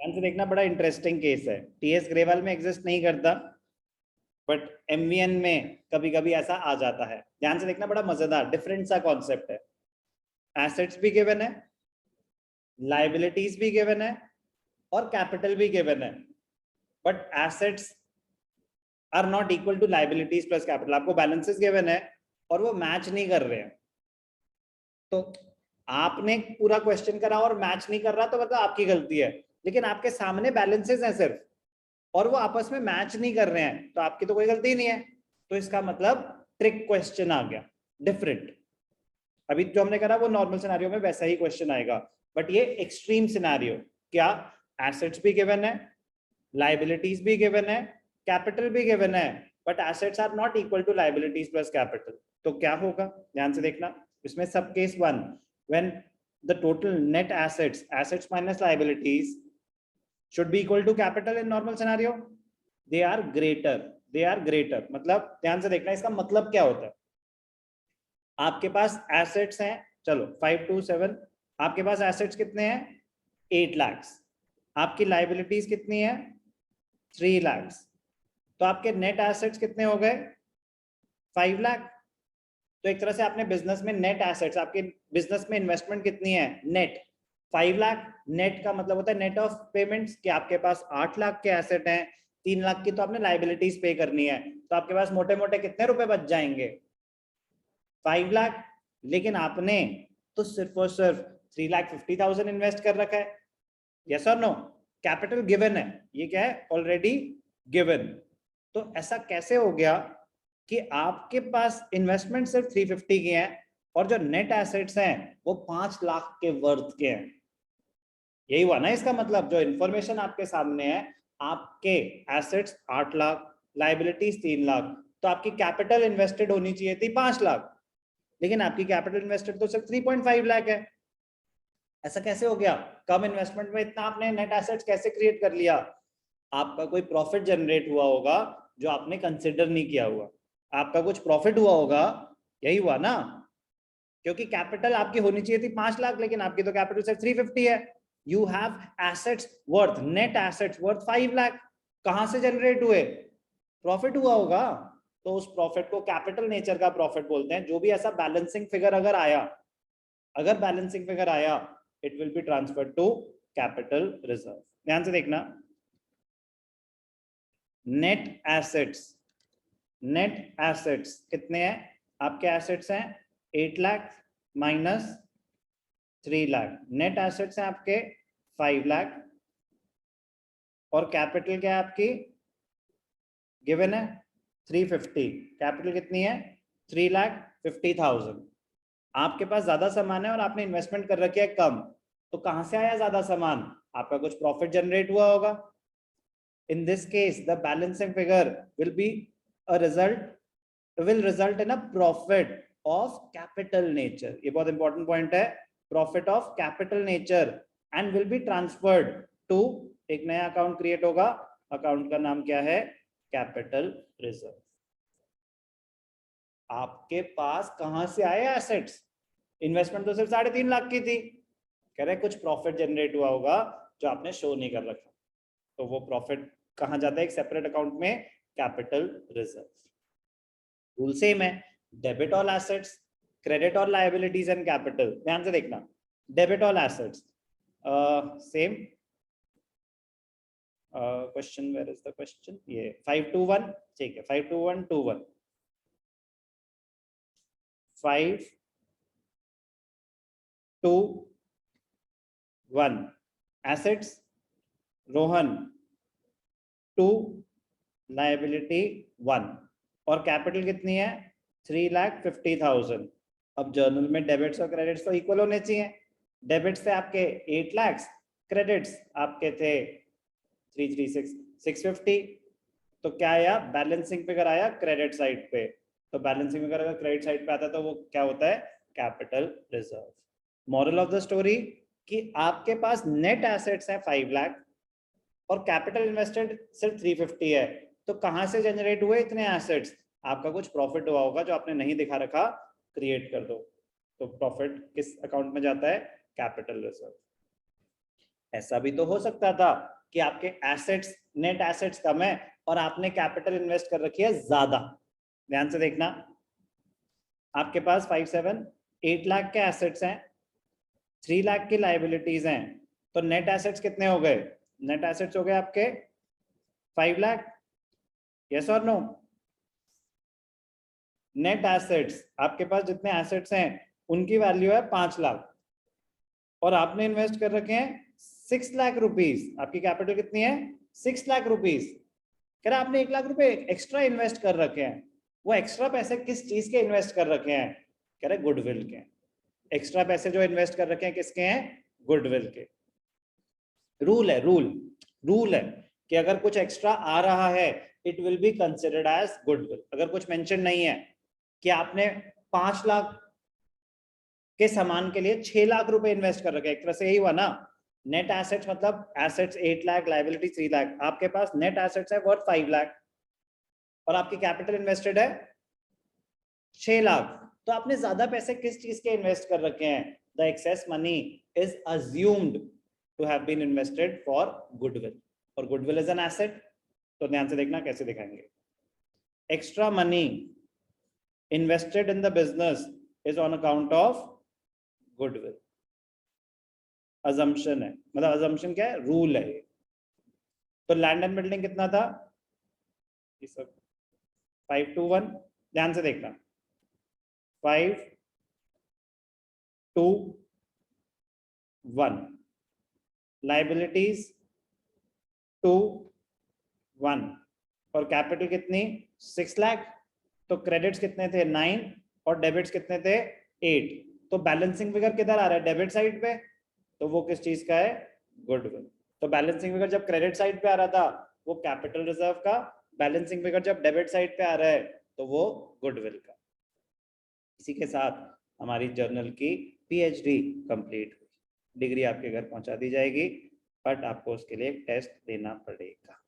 ध्यान से देखना, बड़ा इंटरेस्टिंग केस है, टीएस ग्रेवाल में एग्जिस्ट नहीं करता बट एमवीएन में कभी कभी ऐसा आ जाता है। ध्यान से देखना, बड़ा मजेदार डिफरेंट सा कॉन्सेप्ट है। एसेट्स भी गिवन है, लाइबिलिटीज भी गिवन है और कैपिटल भी गिवन है, but assets are not equal to liabilities plus capital. आपको बैलेंसेस गिवन है और वो मैच नहीं कर रहे हैं, तो आपने पूरा क्वेश्चन करा और मैच नहीं कर रहा तो मतलब आपकी गलती है, लेकिन आपके सामने बैलेंसेस हैं सिर्फ और वो आपस में मैच नहीं कर रहे हैं, तो आपकी तो कोई गलती नहीं है। तो इसका मतलब ट्रिक क्वेश्चन आ गया, डिफरेंट। अभी जो हमने करा वो नॉर्मल सिनेरियो में वैसा ही क्वेश्चन आएगा, बट ये एक्सट्रीम सिनेरियो। क्या? एसेट्स भी गिवन है, लाइबिलिटीज भी गिवन है, कैपिटल भी गिवन है, but assets are not equal to liabilities plus capital. तो क्या होगा? ध्यान से देखना, इसमें सब case one, when the total net assets minus liabilities should be equal to capital in normal scenario, they are greater। मतलब ध्यान से देखना, इसका मतलब क्या होता है। आपके पास एसेट्स हैं, चलो 527, आपके पास एसेट्स कितने हैं? 8 लाख। आपकी लाइबिलिटीज कितनी है? 3 लाख। तो आपके नेट एसेट्स कितने हो गए? 5 लाख। तो एक तरह से आपने बिजनेस में नेट एसेट्स, आपके बिजनेस में इन्वेस्टमेंट कितनी है? नेट 5 लाख। नेट का मतलब होता है नेट ऑफ पेमेंट्स, कि आपके पास 8 लाख के एसेट हैं, 3 लाख की तो आपने लाइबिलिटीज पे करनी है, तो आपके पास मोटे मोटे कितने रुपए बच जाएंगे? 5 लाख। लेकिन आपने तो सिर्फ और सिर्फ 3,50,000 इन्वेस्ट कर रखा है। यस और नो? कैपिटल गिवन है, ये क्या है? Already given. तो ऐसा कैसे हो गया कि आपके पास इन्वेस्टमेंट सिर्फ 350 की है और जो नेट एसेट्स हैं वो 5 लाख के वर्थ के हैं? यही हुआ ना इसका मतलब। जो इंफॉर्मेशन आपके सामने है, आपके एसेट्स 8 लाख, लाइबिलिटीज 3 लाख, तो आपकी कैपिटल इन्वेस्टेड होनी चाहिए थी 5 लाख, लेकिन आपकी कैपिटल इन्वेस्टेड तो सिर्फ 3.5 लाख है। ऐसा कैसे हो गया? कम इन्वेस्टमेंट में इतना आपने नेट एसेट्स कैसे क्रिएट कर लिया? आपका कोई प्रॉफिट जनरेट हुआ होगा जो आपने कंसिडर नहीं किया हुआ, आपका कुछ प्रॉफिट हुआ होगा, यही हुआ ना। क्योंकि कैपिटल आपकी होनी चाहिए थी 5 लाख, लेकिन आपकी तो कैपिटल सिर्फ 350 है। You have assets worth, net assets worth 5 lakh. कहां से जनरेट हुए? प्रॉफिट हुआ होगा। तो उस प्रॉफिट को कैपिटल नेचर का प्रॉफिट बोलते हैं। जो भी ऐसा बैलेंसिंग फिगर अगर आया, it will be transferred to capital reserve. ध्यान से देखना, नेट एसेट्स कितने हैं? आपके एसेट्स हैं 8 lakh minus 3 lakh, net assets हैं आपके 5 लाख, और कैपिटल क्या है आपकी? गिवन है 350। कैपिटल कितनी है? 3,50,000। आपके पास ज्यादा सामान है और आपने इन्वेस्टमेंट कर रखी है कम, तो कहां से आया ज्यादा सामान? आपका कुछ प्रॉफिट जनरेट हुआ होगा। In this case, the balancing figure will be will result in a profit of capital nature। ये बहुत इंपॉर्टेंट पॉइंट है, profit of capital nature, and will be transferred to, एक नया अकाउंट क्रिएट होगा, account का नाम क्या है? Capital reserve. आपके पास कहां से आए एसेट्स? इन्वेस्टमेंट तो सिर्फ 3.5 लाख की थी, कह रहे कुछ प्रॉफिट जनरेट हुआ होगा जो आपने शो नहीं कर रखा, तो वो प्रॉफिट कहां जाता है? एक सेपरेट अकाउंट में, कैपिटल रिजर्व। रूल सेम है, debit all assets, credit all liabilities and capital. ध्यान से देखना, debit all assets same question, where is the question? ये 521, ठीक है, 52121 521 एसेट्स रोहन 2, लायबिलिटी 1, और कैपिटल कितनी है? 3,50,000। अब जर्नल में डेबिट्स और क्रेडिट्स तो इक्वल होने चाहिए। डेबिट्स थे आपके 8 लाख, क्रेडिट्स आपके थे 336,650। तो क्या आया? बैलेंसिंग फिगर आया क्रेडिट साइड पे। तो बैलेंसिंग फिगर अगर क्रेडिट साइड पे आता है तो वो क्या होता है? Capital reserve. Moral of the story कि आपके पास नेट एसेट्स हैं 5 लाख और कैपिटल इन्वेस्टेड सिर्फ 350 है, तो कहां से जनरेट हुए इतने एसेट्स? आपका कुछ प्रॉफिट हुआ होगा जो आपने नहीं दिखा रखा, क्रिएट कर दो। तो प्रॉफिट किस अकाउंट में जाता है? Capital reserve. ऐसा भी तो हो सकता था कि आपके एसेट्स, नेट एसेट्स कम है और आपने कैपिटल इन्वेस्ट कर रखी है ज्यादा। ध्यान से देखना, आपके पास 8 लाख के एसेट्स हैं, 3 लाख की लाइबिलिटीज हैं, तो नेट एसेट्स कितने हो गए? नेट एसेट्स हो गए आपके 5 लाख। यस और नो? नेट एसेट्स, आपके पास जितने एसेट्स हैं उनकी वैल्यू है 5 लाख और आपने इन्वेस्ट कर रखे हैं 6 लाख रुपीस। आपकी कैपिटल कितनी है? 6 लाख रुपीस। कह रहा आपने 1 लाख रुपए एक्स्ट्रा इन्वेस्ट कर रखे हैं। वो एक्स्ट्रा पैसे किस चीज के इन्वेस्ट कर रखे हैं? कह रहे गुडविल के। एक्स्ट्रा पैसे जो इन्वेस्ट कर रखे हैं किसके हैं? गुडविल के। रूल है, रूल है कि अगर कुछ एक्स्ट्रा आ रहा है it will be considered as goodwill. अगर कुछ मेंशन नहीं है कि आपने 5 लाख के सामान के लिए 6 लाख रुपए इन्वेस्ट कर रखे, एक तरह से यही हुआ ना। नेट एसेट्स मतलब एसेट्स 8 लाख, लायबिलिटी 3 लाख, आपके पास नेट एसेट्स है वर्थ 5 लाख और आपकी कैपिटल इन्वेस्टेड है 6 लाख। तो आपने ज्यादा पैसे किस चीज के इन्वेस्ट कर रखे हैं? The excess money is assumed to have been invested for goodwill, और गुडविल इज एन एसेट। तो ध्यान से देखना कैसे दिखाएंगे। Extra money invested in the business is on account of goodwill. Assumption है, मतलब अजम्पशन क्या है? रूल है ये। तो लैंड एंड बिल्डिंग कितना था? ये सब 521। ध्यान से देखना, 521, लाइबिलिटीज 21 और कैपिटल कितनी? 6 लाख। तो क्रेडिट्स कितने थे? 9 और डेबिट्स कितने थे? 8। तो बैलेंसिंग फिगर किधर आ रहा है? डेबिट साइड पे। तो वो किस चीज का है? गुडविल। तो बैलेंसिंग फिगर जब क्रेडिट साइड पे आ रहा था वो कैपिटल रिजर्व का, बैलेंसिंग फिगर जब डेबिट साइड पे आ रहा है तो वो गुडविल का। इसी के साथ हमारी जर्नल की पीएचडी कंप्लीट हुई। डिग्री आपके घर पहुंचा दी जाएगी, बट आपको उसके लिए एक टेस्ट देना पड़ेगा।